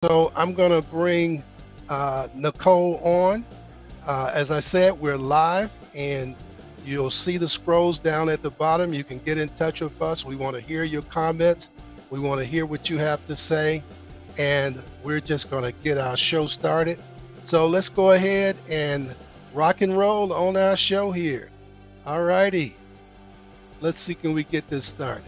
So I'm going to bring Nicole on. As I said, we're live and you'll see the scrolls down at the bottom. You can get in touch with us. We want to hear your comments. We want to hear what you have to say. And we're just going to get our show started. So let's go ahead and rock and roll on our show here. All righty. Let's see, can we get this started?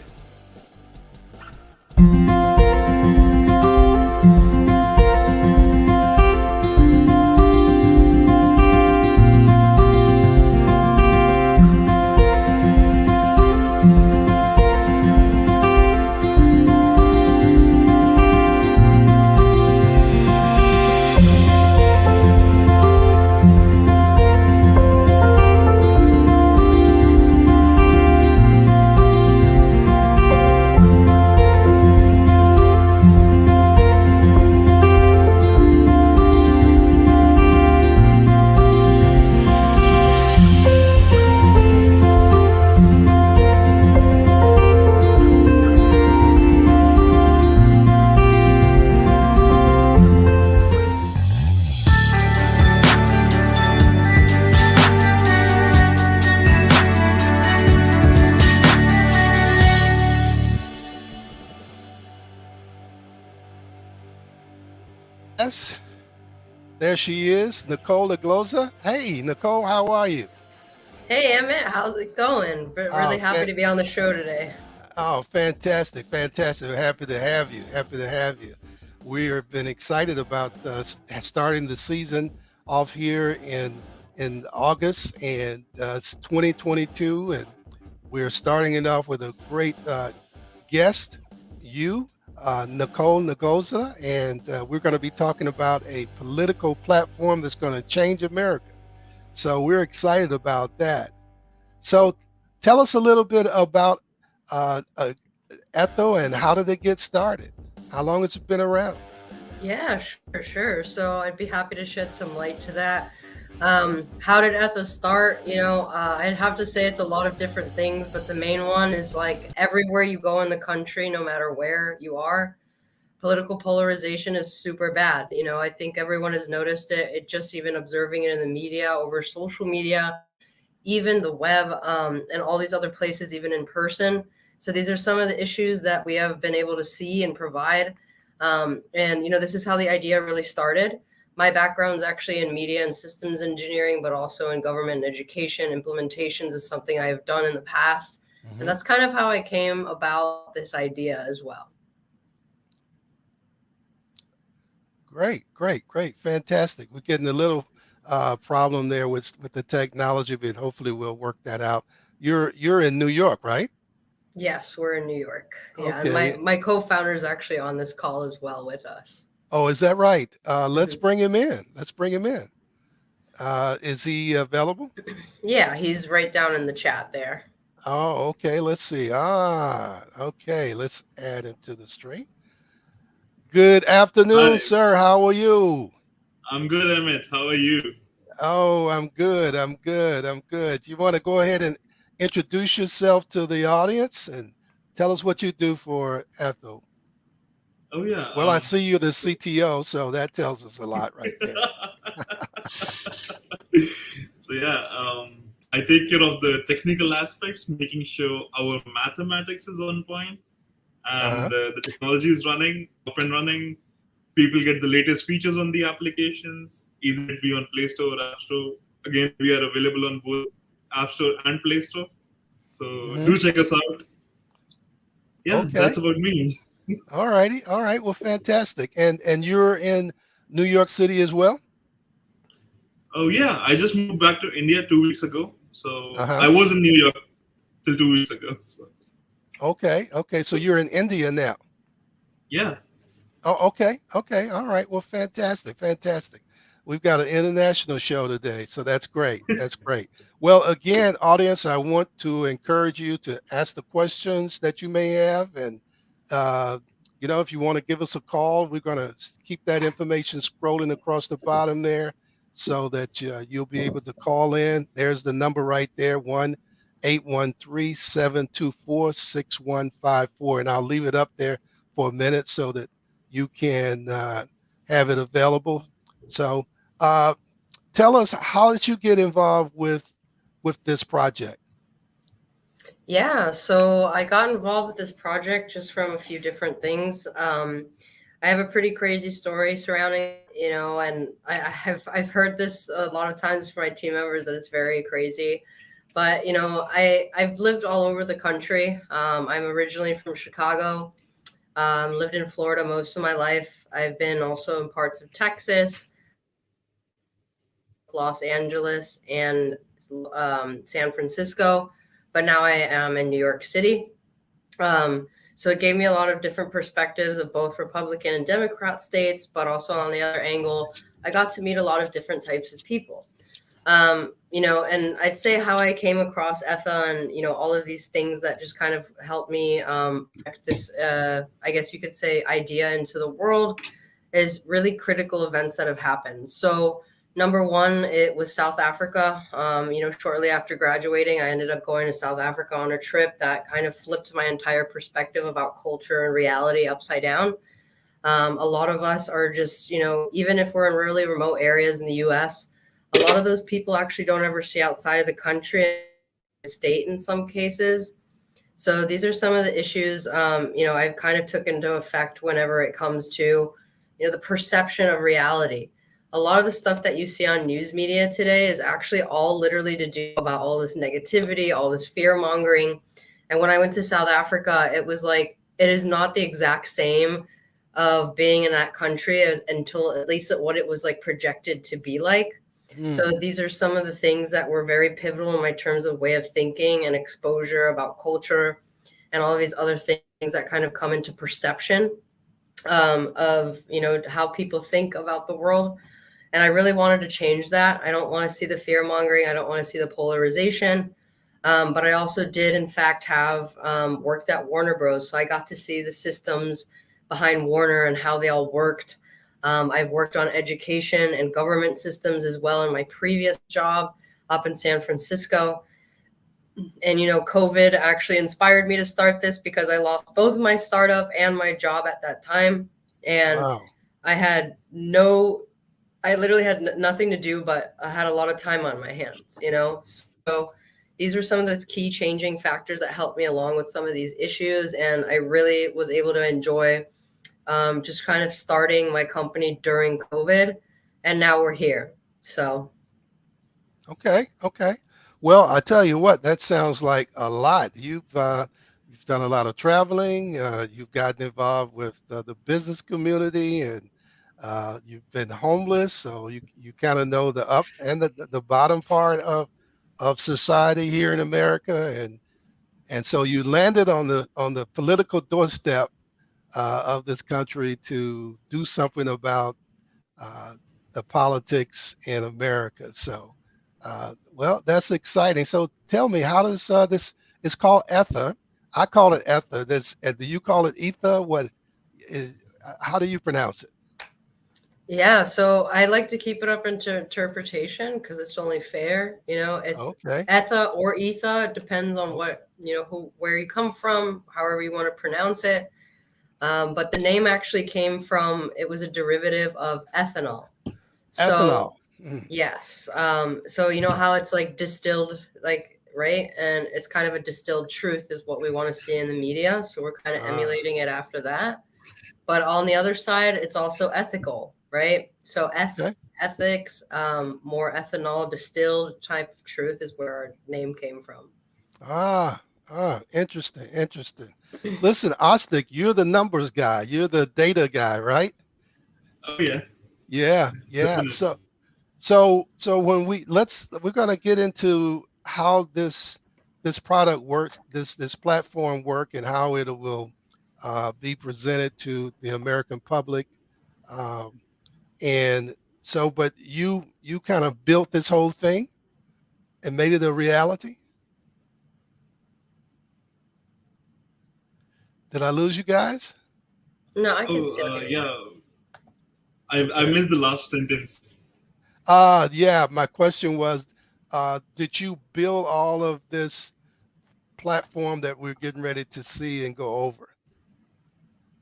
Yes, there she is, Nicole Ogloza. Hey, Nicole, how are you? Hey Emmett, how's it going? Really Oh, happy to be on the show today. fantastic, fantastic. Happy to have you. Happy to have you. We have been excited about starting the season off here in August, and it's 2022, and we're starting it off with a great guest, you, Nicole Nagoza, and we're going to be talking about a political platform that's going to change America. So we're excited about that. So tell us a little bit about Etho and how did it get started? How long has it been around? Yeah, sure. So I'd be happy to shed some light to that. How did Etha start? I'd have to say it's a lot of different things, but the main one is like everywhere you go in the country, no matter where you are, political polarization is super bad. I think everyone has noticed it. It just even observing it in the media, over social media, even the web, and all these other places, even in person. So these are some of the issues that we have been able to see and provide. And this is how the idea really started. My background is actually in media and systems engineering, but also in government and education. Implementations is something I have done in the past. And Mm-hmm. that's kind of how I came about this idea as well. Great, fantastic. We're getting a little problem there with the technology, but hopefully we'll work that out. You're in New York, right? Yes, we're in New York. Yeah, and my Okay. my co-founder is actually on this call as well with us. Oh, is that right? Let's Mhm. bring him in. Let's bring him in. Is he available? Yeah, he's right down in the chat there. Oh, okay. Let's see. Okay. Let's add him to the stream. Good afternoon, Hi, sir. How are you? I'm good, Emmett. How are you? Oh, I'm good. I'm good. You want to go ahead and introduce yourself to the audience and tell us what you do for Ethel? Oh yeah. Well, I see you're the CTO, so that tells us a lot right there. so yeah, I take care of the technical aspects, making sure our mathematics is on point and Uh-huh. the technology is running up and running. People get the latest features on the applications, either it be on Play Store or App Store. Again, we are available on both App Store and Play Store. So Hmm. do check us out. Yeah, Okay. that's about me. All righty. All right. Well, fantastic. And you're in New York City as well? Oh yeah, I just moved back to India 2 weeks ago. So Uh-huh. I was in New York till 2 weeks ago. So Okay. Okay. So you're in India now. yeah. Oh, okay. Okay. All right. Well, fantastic. Fantastic. We've got an international show today, so that's great. That's great. Well, again, audience, I want to encourage you to ask the questions that you may have, and uh, if you want to give us a call, we're going to keep that information scrolling across the bottom there, so that you'll be able to call in. There's the number right there: 1-813-724-6154, and I'll leave it up there for a minute so that you can have it available. So uh, tell us, how did you get involved with this project? Yeah, so I got involved with this project just from a few different things. I have a pretty crazy story surrounding it, and I've heard this a lot of times from my team members that it's very crazy. But I've lived all over the country. I'm originally from Chicago. Lived in Florida most of my life. I've been also in parts of Texas, Los Angeles, and San Francisco. But now I am in New York City. So it gave me a lot of different perspectives of both Republican and Democrat states, but also on the other angle, I got to meet a lot of different types of people. And I'd say how I came across Etha and, all of these things that just kind of helped me project this, I guess you could say, idea into the world is really critical events that have happened. So, number one, it was South Africa. Shortly after graduating, I ended up going to South Africa on a trip that kind of flipped my entire perspective about culture and reality upside down. A lot of us are just, even if we're in really remote areas in the US, a lot of those people actually don't ever see outside of the country, state in some cases. So these are some of the issues, I've kind of took into effect whenever it comes to, the perception of reality. A lot of the stuff that you see on news media today is actually all literally to do about all this negativity, all this fear mongering. And when I went to South Africa, it was like, it is not the exact same of being in that country until at least what it was like projected to be like. So these are some of the things that were very pivotal in my terms of way of thinking and exposure about culture and all of these other things that kind of come into perception of, how people think about the world. And I really wanted to change that. I don't want to see the fear mongering. I don't want to see the polarization. But I also did, in fact, have worked at Warner Bros. So I got to see the systems behind Warner and how they all worked. I've worked on education and government systems as well in my previous job up in San Francisco. And, COVID actually inspired me to start this because I lost both my startup and my job at that time. And Wow. I literally had nothing to do, but I had a lot of time on my hands, So these were some of the key changing factors that helped me along with some of these issues. And I really was able to enjoy just kind of starting my company during COVID. And now we're here. So. Okay. Okay. Well, I tell you what, that sounds like a lot. You've done a lot of traveling. You've gotten involved with the business community, and you've been homeless, so you kind of know the up and the bottom part of society here in America, and so you landed on the political doorstep of this country to do something about uh, the politics in America. So, well, that's exciting. So, tell me, how does this? It's called Etha. I call it Etha. Do you call it Etha? What is? How do you pronounce it? Yeah, so I like to keep it up into interpretation because it's only fair. It's Okay. Etha or Etha. It depends on Oh, what, where you come from, however you want to pronounce it. But the name actually came from, it was a derivative of ethanol. So, ethanol. Mm, yes. So, how it's like distilled, like, right? And it's kind of a distilled truth, is what we want to see in the media. So, we're kind of ah, emulating it after that. But on the other side, it's also ethical, right? So okay. ethics, more ethanol, distilled type of truth is where our name came from. Ah, interesting, interesting. Listen, Ostic, you're the numbers guy. You're the data guy, right? Oh yeah, Yeah, yeah. definitely. So when we're gonna get into how this product works, this platform work, and how it will be presented to the American public. Um, and so, but you kind of built this whole thing and made it a reality. Did I lose you guys? No, I can Oh still hear you. yeah, I Okay. missed the last sentence. Yeah. My question was, did you build all of this platform that we're getting ready to see and go over?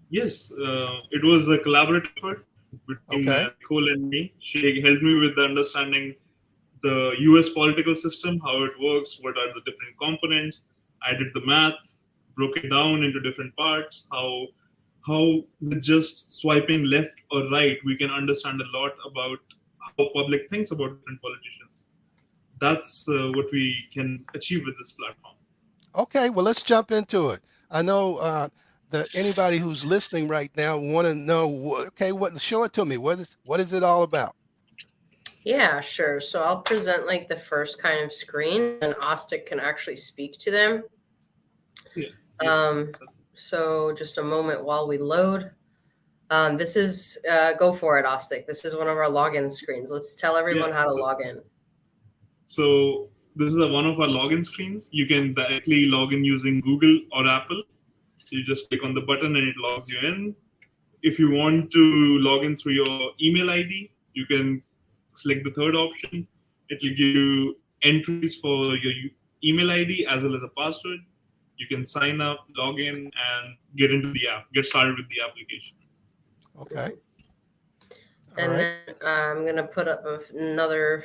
Yes, it was a collaborative effort. between Okay. Nicole and me. She helped me with the understanding the US political system, how it works, what are the different components. I did the math, broke it down into different parts, how with just swiping left or right, we can understand a lot about how public thinks about different politicians. That's what we can achieve with this platform. Okay. Well, let's jump into it. I know that anybody who's listening right now want to know. Okay, what? Show it to me. What is it all about? Yeah, sure. So I'll present like the first kind of screen, and Ostic can actually speak to them. Yeah. Yes. So just a moment while we load. This is go for it, Ostic. This is one of our login screens. Let's tell Yeah. everyone how to log in. So this is one of our login screens. You can directly log in using Google or Apple. You just click on the button and it logs you in. If you want to log in through your email ID, you can select the third option. It will give you entries for your email ID as well as a password. You can sign up, log in, and get into the app, get started with the application. Okay. All And right. then I'm going to put up another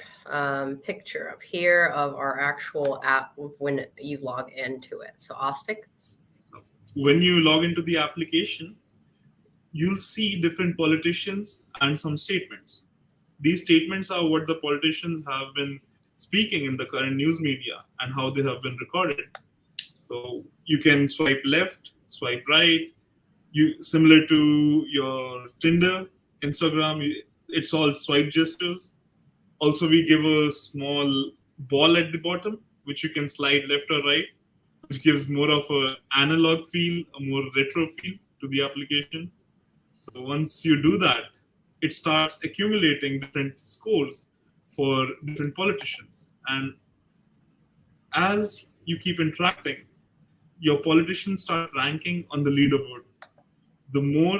picture up here of our actual app when you log into it. So Ostic. So when you log into the application, you'll see different politicians and some statements. These statements are what the politicians have been speaking in the current news media and how they have been recorded. So you can swipe left, swipe right. You similar to your Tinder, Instagram. It's all swipe gestures. Also, we give a small ball at the bottom, which you can slide left or right, which gives more of an analog feel, a more retro feel to the application. So once you do that, it starts accumulating different scores for different politicians. And as you keep interacting, your politicians start ranking on the leaderboard. The more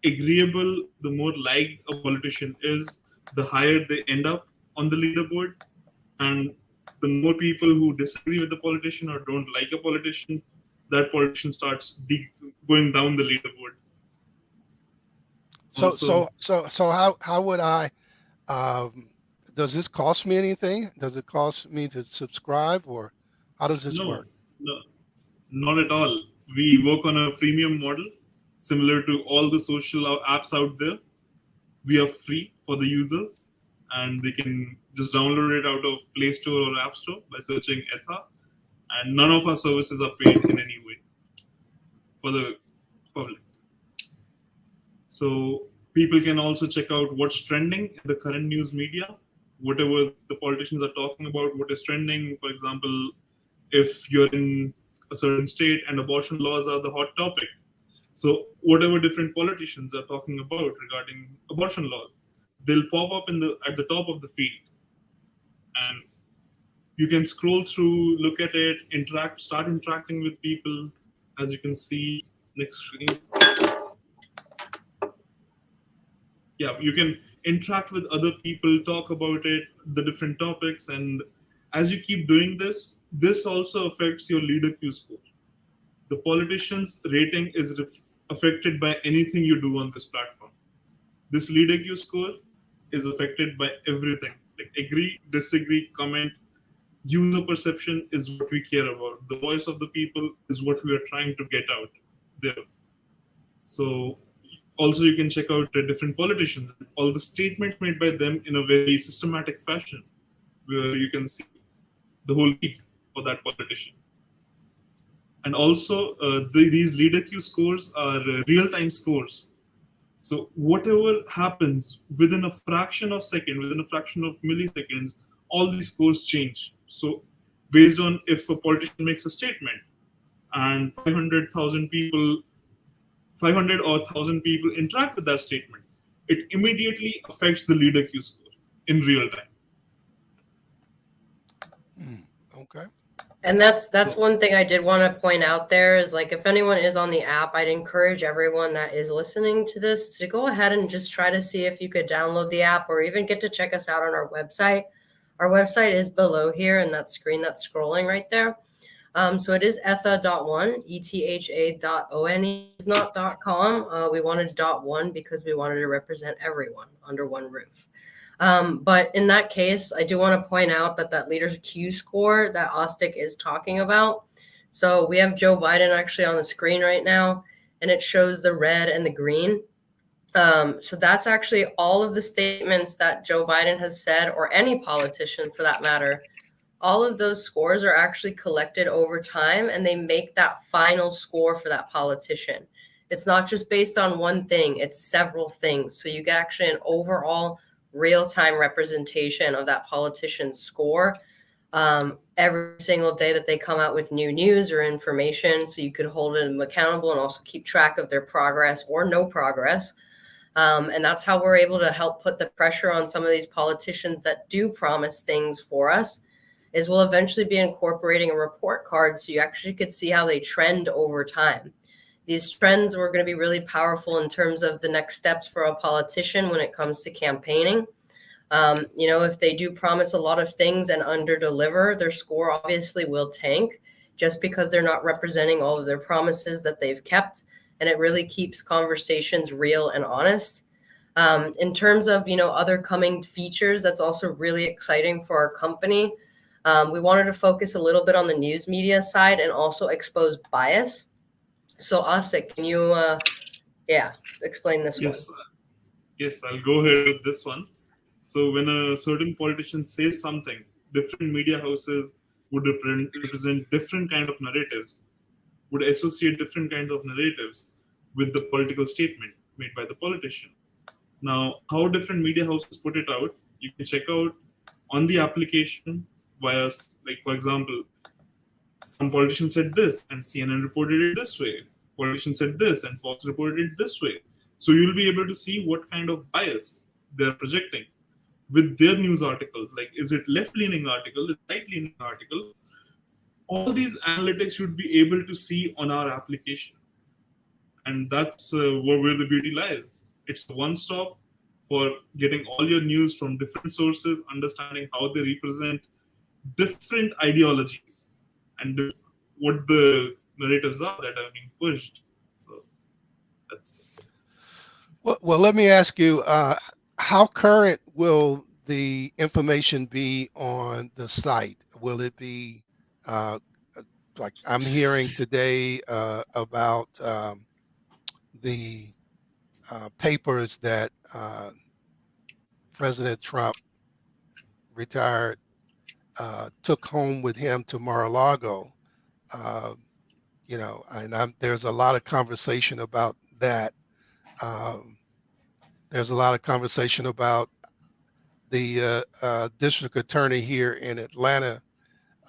agreeable, the more liked a politician is, the higher they end up on the leaderboard. And the more people who disagree with the politician or don't like a politician, that politician starts going down the leaderboard. So Also, so so so how would I? Um, does this cost me anything? Does it cost me to subscribe, or how does this no, work? no, not at all. We work on a freemium model, similar to all the social apps out there. We are free for the users, and they can just download it out of Play Store or App Store by searching Etha. And none of our services are paid in any way for the public. So people can also check out what's trending in the current news media, whatever the politicians are talking about, what is trending. For example, if you're in a certain state and abortion laws are the hot topic, so whatever different politicians are talking about regarding abortion laws, they'll pop up at the top of the feed, and you can scroll through, look at it, start interacting with people. As you can see, next screen. Yeah, you can interact with other people, talk about it, the different topics, and as you keep doing this, this also affects your LeaderQ score. The politician's rating is affected by anything you do on this platform. This LeaderQ score is affected by everything, like agree, disagree, comment. User perception is what we care about. The voice of the people is what we are trying to get out there. So also you can check out different politicians, all the statements made by them in a very systematic fashion, where you can see the whole lead for that politician. And also these LeaderQ scores are real-time scores. So whatever happens within a fraction of second, within a fraction of milliseconds, all these scores change. So based on if a politician makes a statement and 500,000 people, 500 or 1,000 people interact with that statement, it immediately affects the LeaderQ score in real time. Okay. And that's one thing I did want to point out there is like if anyone is on the app, I'd encourage everyone that is listening to this to go ahead and just try to see if you could download the app or even get to check us out on our website. Our website is below here in that screen that's scrolling right there. So it is etha.one, etha.one. It's not .com. We wanted .one because we wanted to represent everyone under one roof. But in that case, I do want to point out that LeaderQ score that Ostic is talking about. So we have Joe Biden actually on the screen right now, and it shows the red and the green. So that's actually all of the statements that Joe Biden has said, or any politician for that matter. All of those scores are actually collected over time, and they make that final score for that politician. It's not just based on one thing, it's several things. So you get actually an overall real-time representation of that politician's score every single day that they come out with new news or information. So you could hold them accountable and also keep track of their progress or no progress. And that's how we're able to help put the pressure on some of these politicians that do promise things for us, is we'll eventually be incorporating a report card so you actually could see how they trend over time. These trends were going to be really powerful in terms of the next steps for a politician when it comes to campaigning. If they do promise a lot of things and underdeliver, their score obviously will tank just because they're not representing all of their promises that they've kept. And it really keeps conversations real and honest. In terms of, other coming features, that's also really exciting for our company. We wanted to focus a little bit on the news media side and also expose bias. So, Asik, can you, explain this one? Yes, I'll go ahead with this one. So when a certain politician says something, different media houses would represent different kind of narratives, would associate different kinds of narratives with the political statement made by the politician. Now, how different media houses put it out, you can check out on the application via, like, for example, some politician said this and CNN reported it this way. Politician said this and Fox reported it this way. So you'll be able to see what kind of bias they're projecting with their news articles. Like, is it left-leaning article, is it right-leaning article? All these analytics should be able to see on our application. And that's where the beauty lies. It's a one-stop for getting all your news from different sources, understanding how they represent different ideologies and what the narratives are that are being pushed. So that's... Well, let me ask you, how current will the information be on the site? Will it be like I'm hearing today about the papers that President Trump, retired, took home with him to Mar-a-Lago, and there's a lot of conversation about that. There's a lot of conversation about the district attorney here in Atlanta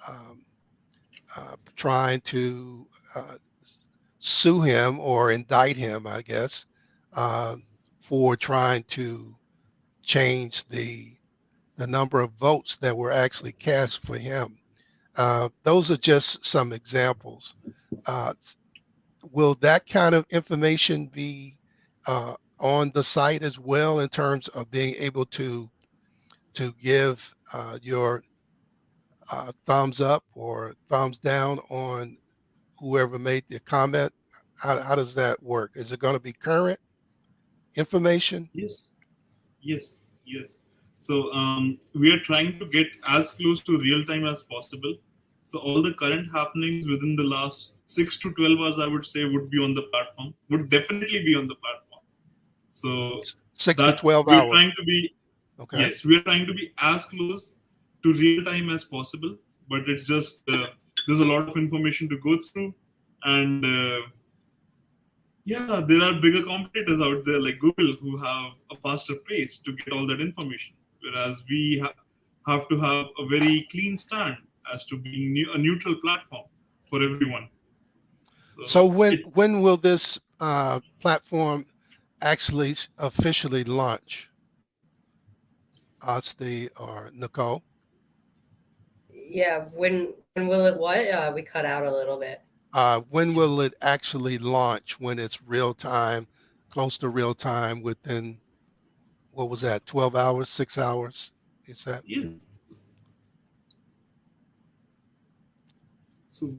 um, trying to sue him or indict him, I guess, for trying to change the number of votes that were actually cast for him. Those are just some examples. Will that kind of information be on the site as well, in terms of being able to give your thumbs up or thumbs down on whoever made the comment? How does that work? Is it going to be current information? Yes. So we are trying to get as close to real time as possible. So all the current happenings within the last 6 to 12 hours, I would say, would be on the platform, would definitely be on the platform. So 6 to that 12 we're hours. trying to be, Okay. yes, we're trying to be as close to real time as possible. But it's just, there's a lot of information to go through. And yeah, there are bigger competitors out there like Google who have a faster pace to get all that information, whereas we have to have a very clean stand as to being a neutral platform for everyone. So when will this platform actually officially launch? Asti or Nicole? Yeah, when will it what? We cut out a little bit. When will it actually launch? When it's real time, close to real time, within, what was that, 12 hours, 6 hours? Is that? Yeah. So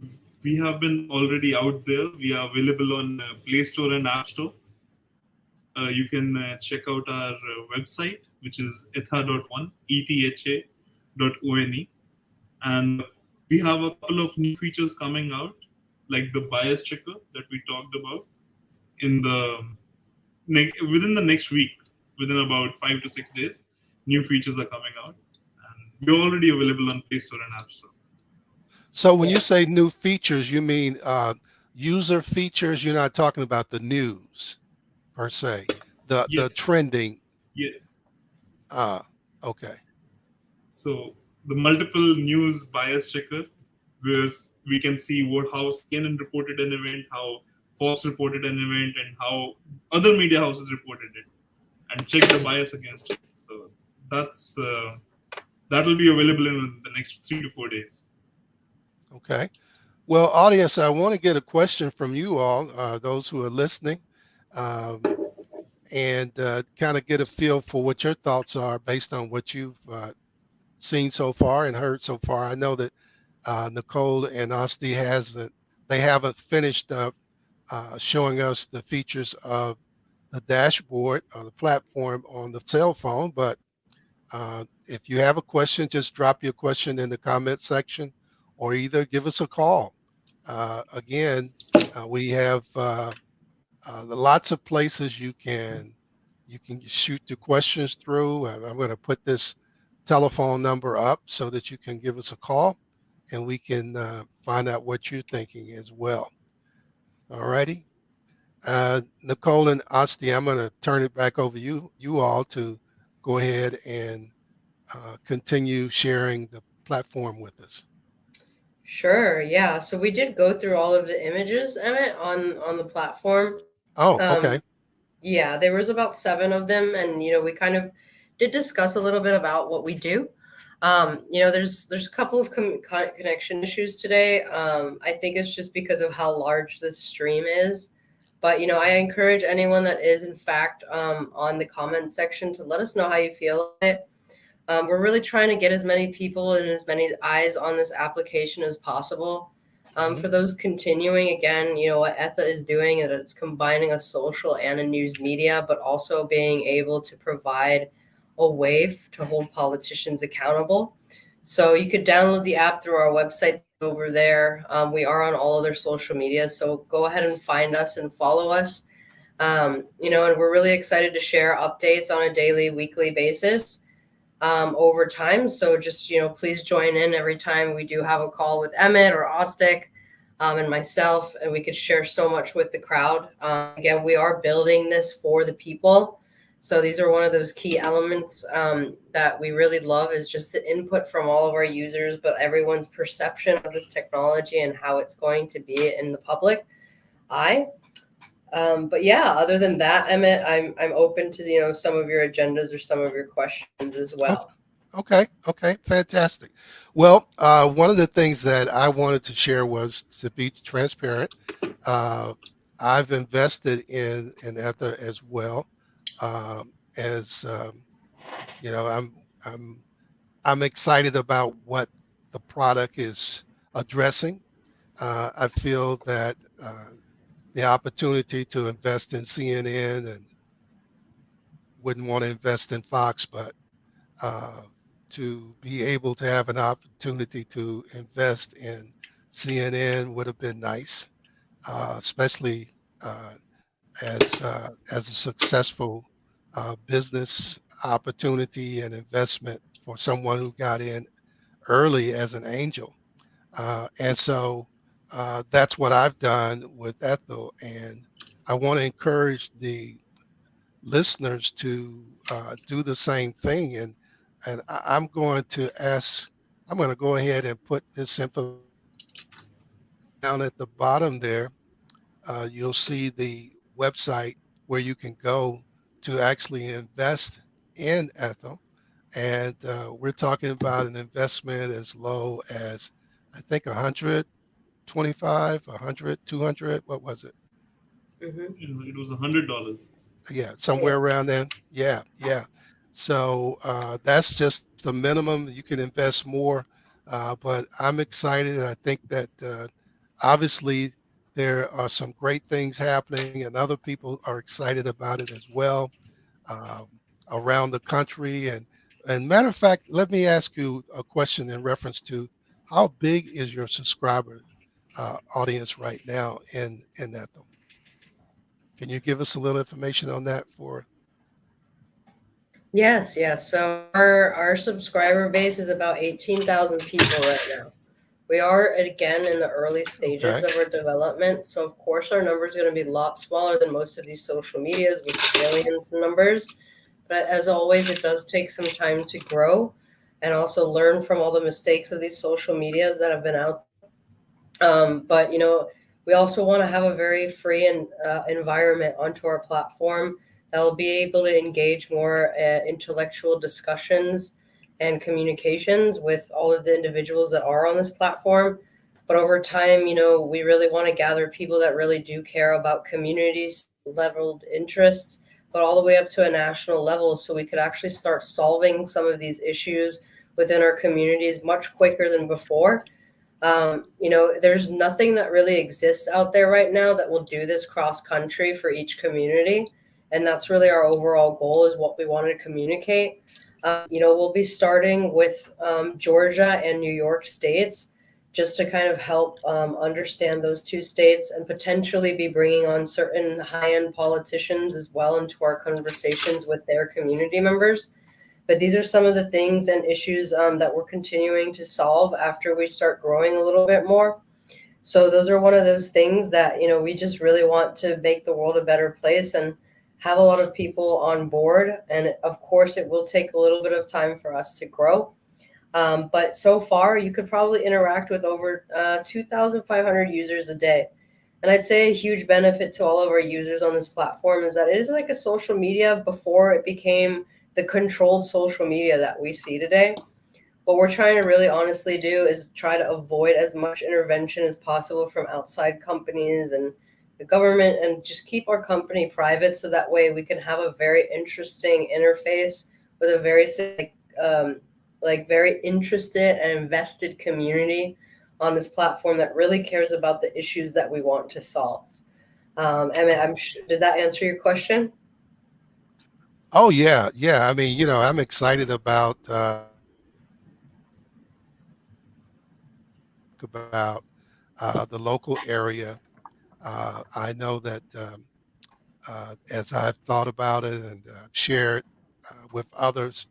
we have been already out there. We are available on Play Store and App Store. You can check out our website, which is etha.one, etha.one. And we have a couple of new features coming out, like the bias checker that we talked about in the within the next week, within about 5 to 6 days. New features are coming out, and we're already available on Play Store and App Store. So when Yeah. you say new features, you mean user features? You're not talking about the news per se, the Yes. trending. Yeah. Ah, okay. So the multiple news bias checker, where we can see what how CNN reported an event, how Fox reported an event, and how other media houses reported it, and check the bias against it. So that's that will be available in the next 3 to 4 days. Okay. Well, audience, I want to get a question from you all, those who are listening, um, and kind of get a feel for what your thoughts are based on what you've seen so far and heard so far. I know that Nicole and Asti they haven't finished up showing us the features of the dashboard or the platform on the cell phone, but if you have a question, just drop your question in the comment section or either give us a call. Again, we have lots of places you can shoot the questions through. I'm going to put this telephone number up so that you can give us a call and we can find out what you're thinking as well. All righty. Nicole and Asti, I'm going to turn it back over you all to go ahead and continue sharing the platform with us. Sure. Yeah. So we did go through all of the images, Emmett, on the platform. Oh, Um, okay. yeah, there was about 7 of them, and we kind of did discuss a little bit about what we do. There's a couple of connection issues today. I think it's just because of how large this stream is. But I encourage anyone that is in fact on the comment section to let us know how you feel about it. We're really trying to get as many people and as many eyes on this application as possible. Mhm. For those continuing, again, what Etha is doing is it's combining a social and a news media, but also being able to provide a way to hold politicians accountable. So you could download the app through our website over there. We are on all other social media, so go ahead and find us and follow us. And we're really excited to share updates on a daily, weekly basis over time. So just, please join in every time we do have a call with Emmett or Ostic and myself, and we could share so much with the crowd. Again, we are building this for the people. So these are one of those key elements that we really love is just the input from all of our users, but everyone's perception of this technology and how it's going to be in the public eye. But yeah, other than that, Emmett, I'm open to some of your agendas or some of your questions as Oh, well. okay. Okay. Fantastic. Well, one of the things that I wanted to share was to be transparent. Uh, I've invested in Ether as well. As you know, I'm I'm excited about what the product is addressing. I feel that the opportunity to invest in CNN and wouldn't want to invest in Fox, but uh, to be able to have an opportunity to invest in CNN would have been nice, especially uh, as a successful business opportunity and investment for someone who got in early as an angel. And so that's what I've done with Ethel. And I want to encourage the listeners to do the same thing. And I'm going to ask, I'm going to go ahead and put this info down at the bottom there. You'll see the website where you can go to actually invest in Ethel. And we're talking about an investment as low as, I think, 125, 100, 200. What was it? Hmm. It was $100. Yeah, Yeah. somewhere around then. Yeah, yeah. So that's just the minimum. You can invest more, but I'm excited. I think that Obviously, there are some great things happening, and other people are excited about it as well, um, around the country. And matter of fact, let me ask you a question in reference to how big is your subscriber audience right now in Ethel? Can you give us a little information on that for? Yes, yes. So our subscriber base is about 18,000 people right now. We are again in the early stages Okay. of our development, so of course our number is going to be a lot smaller than most of these social medias, which is millions in numbers. But as always, it does take some time to grow and also learn from all the mistakes of these social medias that have been out there. But we also want to have a very free and environment onto our platform that will be able to engage more intellectual discussions and communications with all of the individuals that are on this platform. But over time, we really want to gather people that really do care about communities leveled interests, but all the way up to a national level, so we could actually start solving some of these issues within our communities much quicker than before. There's nothing that really exists out there right now that will do this cross country for each community. And that's really our overall goal, is what we want to communicate. We'll be starting with Georgia and New York states, just to kind of help understand those two states, and potentially be bringing on certain high end politicians as well into our conversations with their community members. But these are some of the things and issues that we're continuing to solve after we start growing a little bit more. So those are one of those things that we just really want to make the world a better place and have a lot of people on board. And of course, it will take a little bit of time for us to grow. But so far, you could probably interact with over 2,500 users a day. And I'd say a huge benefit to all of our users on this platform is that it is like a social media before it became the controlled social media that we see today. What we're trying to really honestly do is try to avoid as much intervention as possible from outside companies and the government, and just keep our company private, so that way we can have a very interesting interface with a very very interested and invested community on this platform that really cares about the issues that we want to solve. Emmett, did that answer your question? Oh yeah, yeah. I mean, I'm excited about the local area. I know that as I've thought about it and shared with others,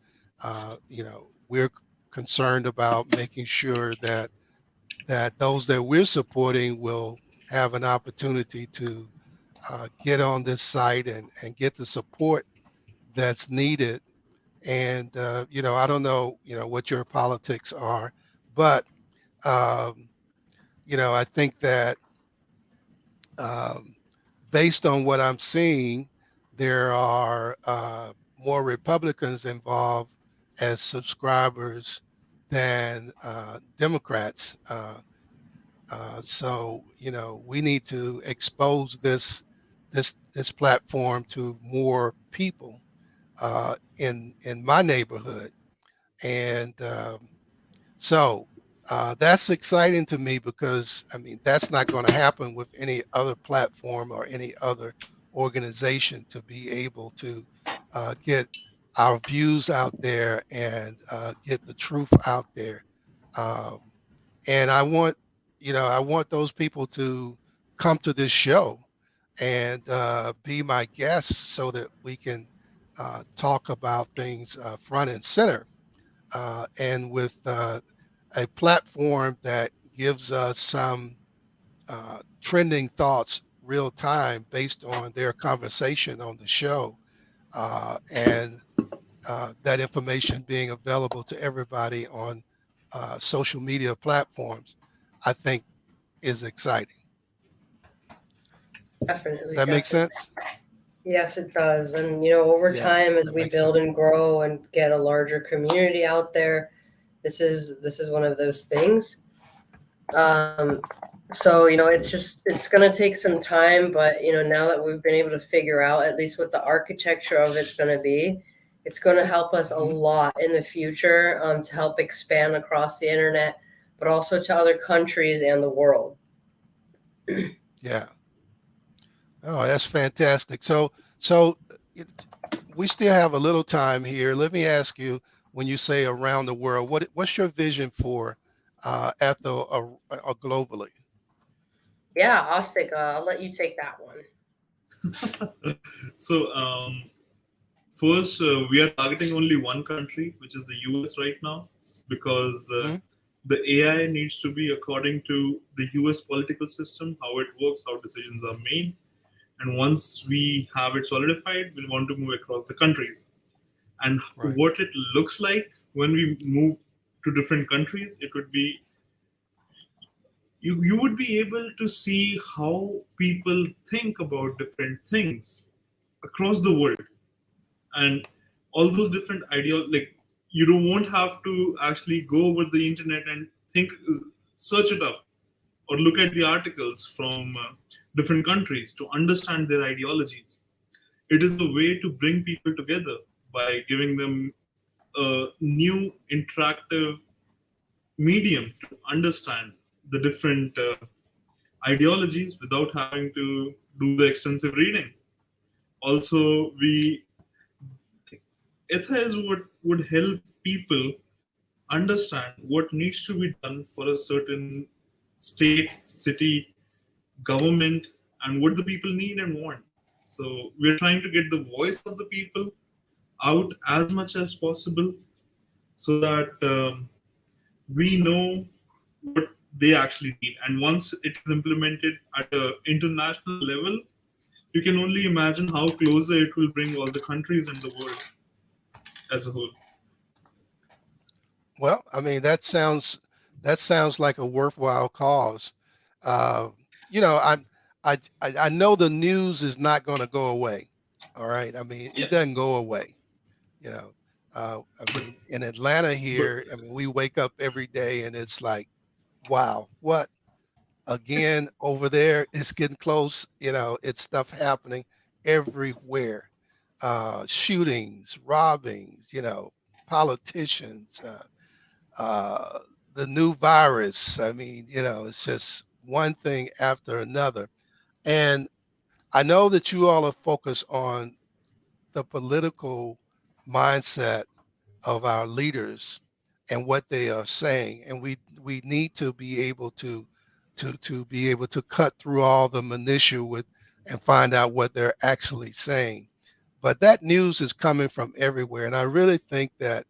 we're concerned about making sure that those that we're supporting will have an opportunity to get on this site and get the support that's needed. And I don't know, what your politics are, but um, I think that um, based on what I'm seeing, there are more Republicans involved as subscribers than Democrats. So we need to expose this platform to more people in my neighborhood, and so that's exciting to me, because I mean that's not going to happen with any other platform or any other organization, to be able to get our views out there and get the truth out there. Um, and I want those people to come to this show and be my guests, so that we can talk about things front and center, and with a platform that gives us some trending thoughts real time based on their conversation on the show, and that information being available to everybody on social media platforms, I think is exciting. Does Definitely, that make definitely. sense? Yes, it does. And over Yeah, time, as that we makes sense. build and grow and get a larger community out there, this is one of those things. Um, so it's gonna take some time, but now that we've been able to figure out at least what the architecture of it's gonna be, it's gonna help us a Hmm. lot in the future, to help expand across the internet, but also to other countries and the world. Yeah. Oh, that's fantastic. So it, we still have a little time here. Let me ask you, when you say around the world, what's your vision for Ethel globally? Yeah, I'll let you take that one. So, first, we are targeting only one country, which is the US right now, because Hmm. the AI needs to be according to the US political system, how it works, how decisions are made. And once we have it solidified, we'll want to move across the countries. And Right. what it looks like when we move to different countries, it would be you would be able to see how people think about different things across the world, and all those different ideas, like you don't won't have to actually go over the internet and think, search it up or look at the articles from different countries to understand their ideologies. It is a way to bring people together by giving them a new interactive medium to understand the different ideologies without having to do the extensive reading. Also, we Etha is what would help people understand what needs to be done for a certain state, city, government, and what the people need and want. So we're trying to get the voice of the people out as much as possible so that we know what they actually need. And once it is implemented at an international level, you can only imagine how closer it will bring all the countries in the world as a whole. Well, I mean, that sounds like a worthwhile cause. Uh, you know, I know the news is not going to go away. All right. I mean, Yeah, it doesn't go away. You know, I but mean, in Atlanta but here, I mean, we wake up every day and it's like, wow, what again over there? It's getting close. It's stuff happening everywhere. Shootings, robbings. Politicians. Uh, the new virus. I mean, it's just one thing after another. And I know that you all are focused on the political mindset of our leaders and what they are saying, and we need to be able to be able to cut through all the minutia with and find out what they're actually saying. But that news is coming from everywhere, and I really think that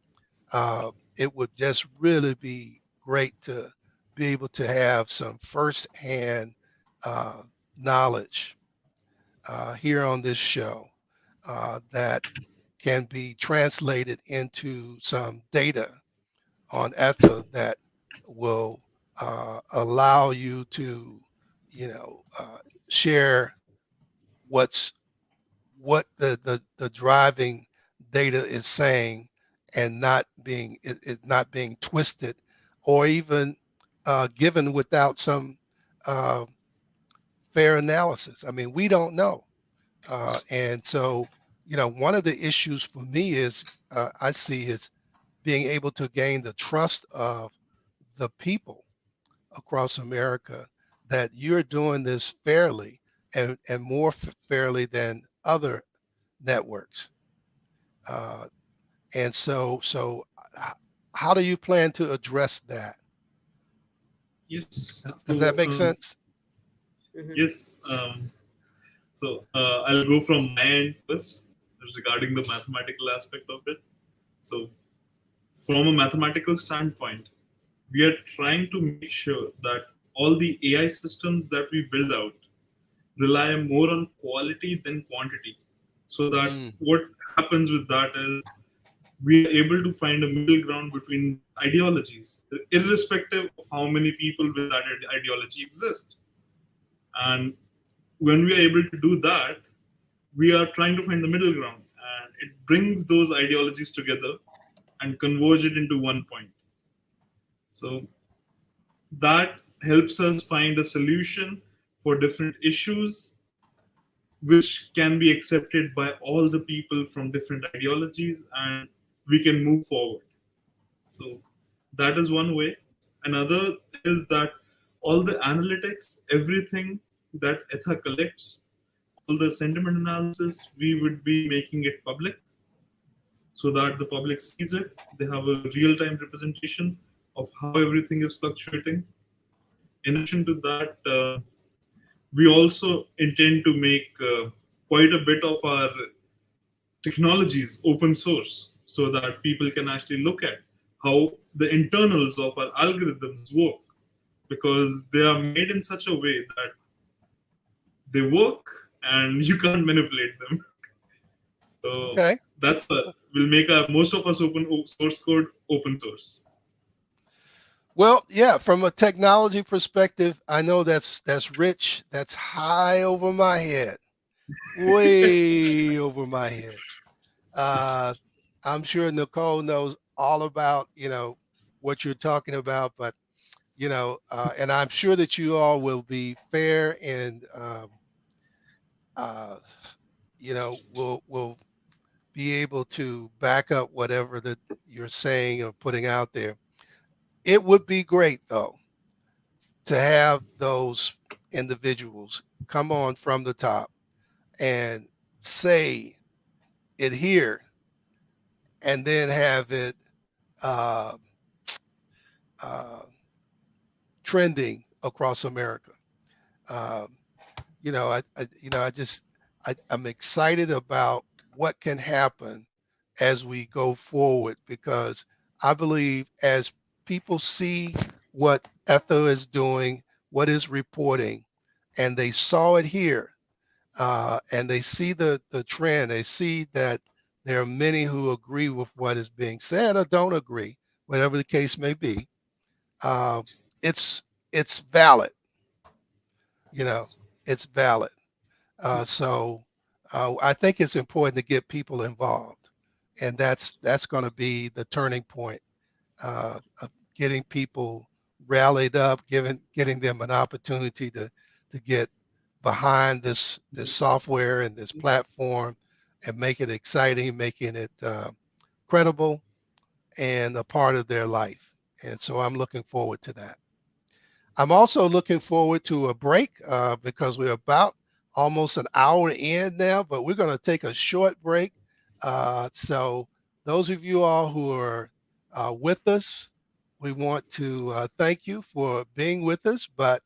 it would just really be great to be able to have some firsthand uh, knowledge here on this show that can be translated into some data on Etha that will allow you to, share what's what the driving data is saying, and not being twisted or even given without some uh, fair analysis. I mean, we don't know. And so, one of the issues for me is I see is being able to gain the trust of the people across America that you're doing this fairly and more fairly than other networks. Uh, and how do you plan to address that? yes, Does that make sense? Hmm. yes. So I'll go from my end first regarding the mathematical aspect of it. So from a mathematical standpoint, we are trying to make sure that all the AI systems that we build out rely more on quality than quantity. So that Mm, what happens with that is we are able to find a middle ground between ideologies, irrespective of how many people with that ideology exist. And when we are able to do that, we are trying to find the middle ground, and it brings those ideologies together and converge it into one point. So that helps us find a solution for different issues which can be accepted by all the people from different ideologies, and we can move forward. So that is one way. Another is that all the analytics, everything that Etha collects, all the sentiment analysis, we would be making it public so that the public sees it. They have a real-time representation of how everything is fluctuating. In addition to that, we also intend to make quite a bit of our technologies open source so that people can actually look at how the internals of our algorithms work, because they are made in such a way that they work and you can't manipulate them. So Okay. that's we'll make most of us open source code open source. Well, yeah, from a technology perspective, I know that's rich. That's high over my head, way over my head. I'm sure Nicole knows all about, what you're talking about, but, and I'm sure that you all will be fair and, uh, will be able to back up whatever that you're saying or putting out there. It would be great, though, to have those individuals come on from the top and say it here and then have it uh, uh, trending across America. Um, I'm excited about what can happen as we go forward, because I believe as people see what Etha is doing, what is reporting, and they saw it here, and they see the trend, they see that there are many who agree with what is being said or don't agree, whatever the case may be. Uh, it's it's valid, you know, it's valid. So I think it's important to get people involved, and that's going to be the turning point of getting people rallied up, getting them an opportunity to get behind this software and this platform, and make it exciting, making it credible and a part of their life. And so I'm looking forward to that. I'm also looking forward to a break because we're about almost an hour in now, but we're going to take a short break. So those of you all who are with us, we want to thank you for being with us, but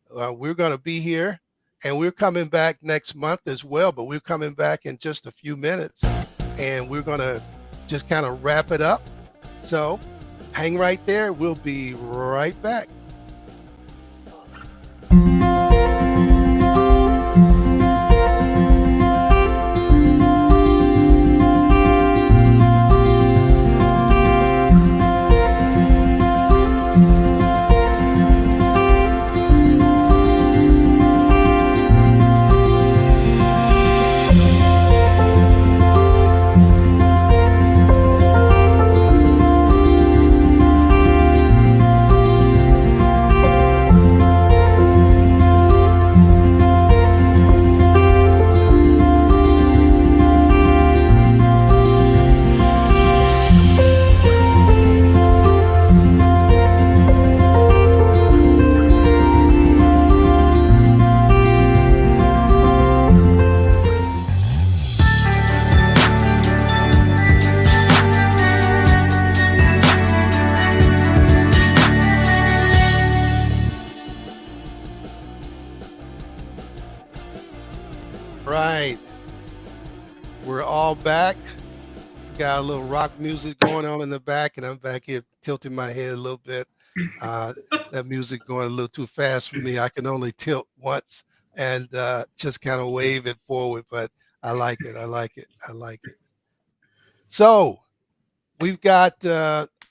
we're going to be here, and we're coming back next month as well, but we're coming back in just a few minutes, and we're going to just kind of wrap it up. So hang right there. We'll be right back. Right. We're all back. Got a little rock music going on in the back, and I'm back here tilting my head a little bit. That music going a little too fast for me. I can only tilt once and just kind of wave it forward, but I like it. I like it. I like it. So we've got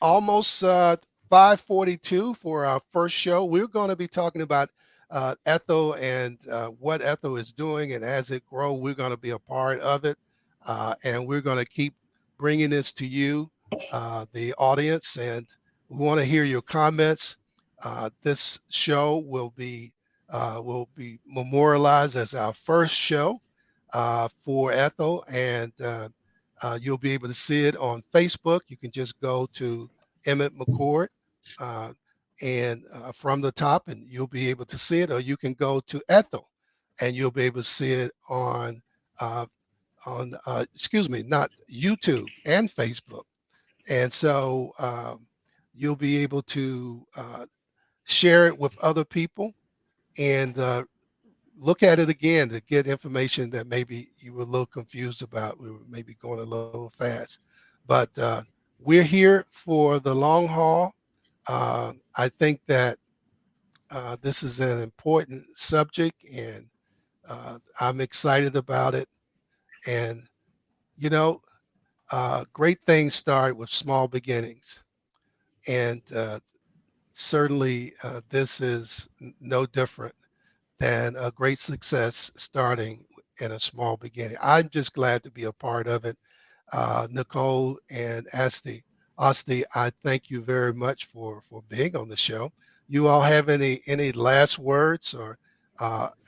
almost 5:42 for our first show. We're going to be talking about Etha and what Etha is doing, and as it grows, we're going to be a part of it, and we're going to keep bringing this to you, the audience, and we want to hear your comments. This show will be memorialized as our first show for Etha, and you'll be able to see it on Facebook. You can just go to Emmett McCord and from the top, and you'll be able to see it, or you can go to Etha and you'll be able to see it uh, excuse me, not YouTube and Facebook. And so you'll be able to share it with other people and look at it again to get information that maybe you were a little confused about. We were maybe going a little fast. But we're here for the long haul. I think that this is an important subject, and I'm excited about it. And, you know, great things start with small beginnings. And certainly this is no different than a great success starting in a small beginning. I'm just glad to be a part of it. Nicole and Asti, I thank you very much for being on the show. You all have any last words? Or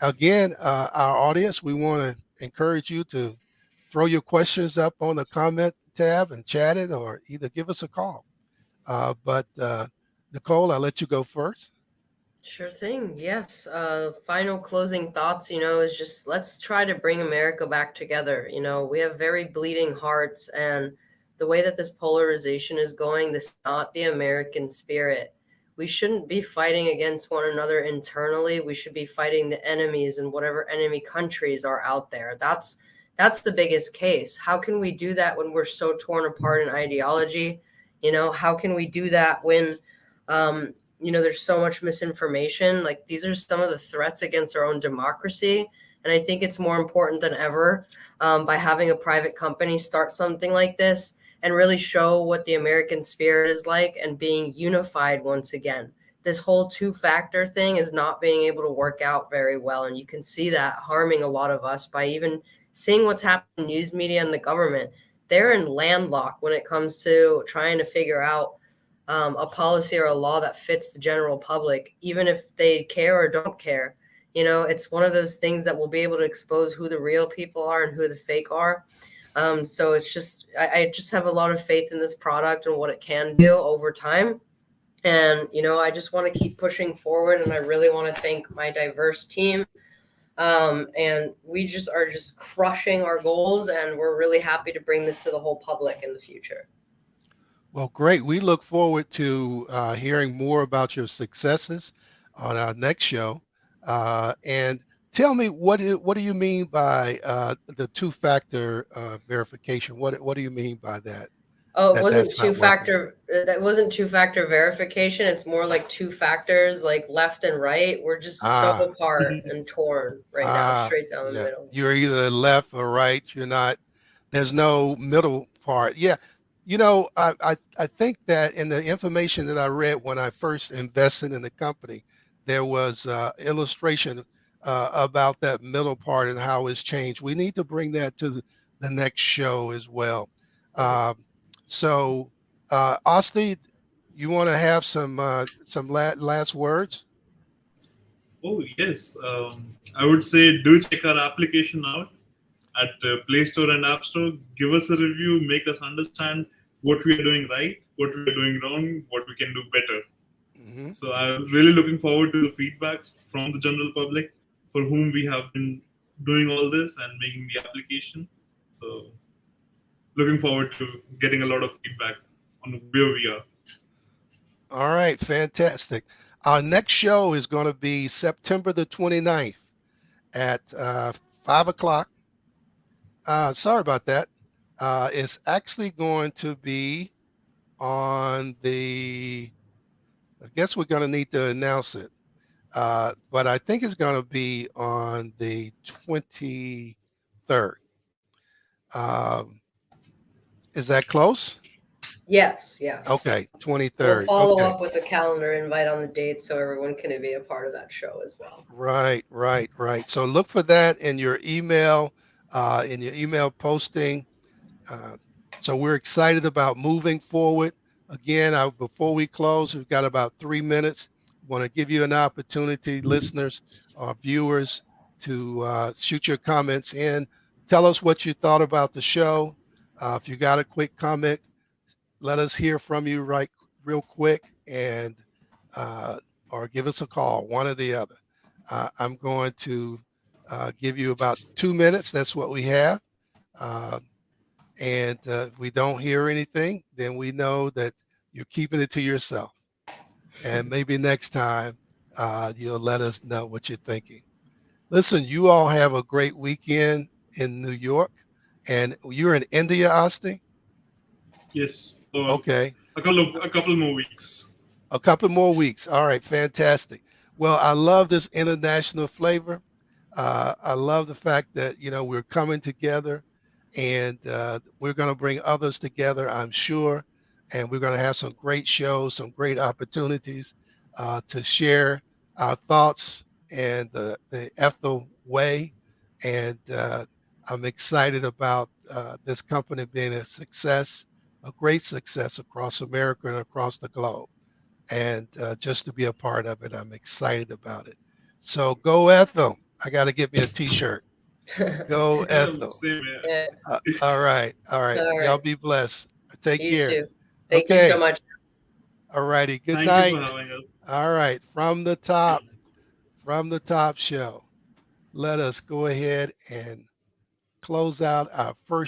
again, our audience, we want to encourage you to throw your questions up on the comment tab and chat it, or either give us a call. But Nicole, I'll let you go first. Sure thing. Yes. Final closing thoughts, is just let's try to bring America back together. We have very bleeding hearts, and the way that this polarization is going, this is not the American spirit. We shouldn't be fighting against one another internally. We should be fighting the enemies and whatever enemy countries are out there. That's the biggest case. How can we do that when we're so torn apart in ideology? How can we do that when um, there's so much misinformation? Like, these are some of the threats against our own democracy. And I think it's more important than ever, by having a private company start something like this and really show what the American spirit is like and being unified once again. This whole two-factor thing is not being able to work out very well. And you can see that harming a lot of us by even seeing what's happening in news media and the government. They're in landlocked when it comes to trying to figure out a policy or a law that fits the general public, even if they care or don't care. It's one of those things that will be able to expose who the real people are and who the fake are. So it's just, I just have a lot of faith in this product and what it can do over time. And, I just want to keep pushing forward. And I really want to thank my diverse team. And we just are just crushing our goals. And we're really happy to bring this to the whole public in the future. Well, great. We look forward to hearing more about your successes on our next show. And tell me, what do you mean by the two-factor verification? What do you mean by that? Oh, it That wasn't that's two not working? factor. That wasn't two-factor verification. It's more like two factors, like left and right. We're just so Ah, apart and torn right now, straight down the yeah. middle. You're either left or right. You're not. There's no middle part. Yeah. I think that in the information that I read when I first invested in the company, there was illustration about that middle part and how it's changed. We need to bring that to the next show as well. Mhm. Um, so, Asti, you want to have some last words? Oh, yes. I would say do check our application out at Play Store and App Store. Give us a review, make us understand what we are doing right, what we are doing wrong, what we can do better. Hmm. So I'm really looking forward to the feedback from the general public for whom we have been doing all this and making the application. So looking forward to getting a lot of feedback on where we are. All right, fantastic. Our next show is going to be September the 29th at 5 o'clock. Sorry about that. It's actually going to be on I guess we're going to need to announce it. But I think it's going to be on the 23rd. Um, is that close? Yes, yes. Okay, We'll 23rd. follow Okay. up with a calendar invite on the date so everyone can be a part of that show as well. Right, right, right. So look for that in your email posting. Uh, so we're excited about moving forward. Again, before we close, we've got about 3 minutes. Want to give you an opportunity, listeners or viewers, to shoot your comments in. Tell us what you thought about the show. If you got a quick comment, let us hear from you real quick, and uh, or give us a call, one or the other. I'm going to Give you about 2 minutes. That's what we have. Uh, and if we don't hear anything, then we know that you're keeping it to yourself. And maybe next time you'll let us know what you're thinking. Listen, you all have a great weekend in New York. And you're in India, Austin? Yes, for Okay. a couple more weeks. A couple more weeks. All right, fantastic. Well, I love this international flavor. I love the fact that we're coming together, and we're going to bring others together, I'm sure, and we're going to have some great shows, some great opportunities to share our thoughts and the Ethel way. And I'm excited about this company being a success, a great success across America and across the globe. And just to be a part of it, I'm excited about it. So go Ethel. I got to get me a T-shirt. Go Ethel. Same here. Yeah. All right. All right. All Y'all right. be blessed. Take You care. too. Thank you so Okay. much. All righty. Good Thank you for night. having us. All right. From the top show, let us go ahead and close out our first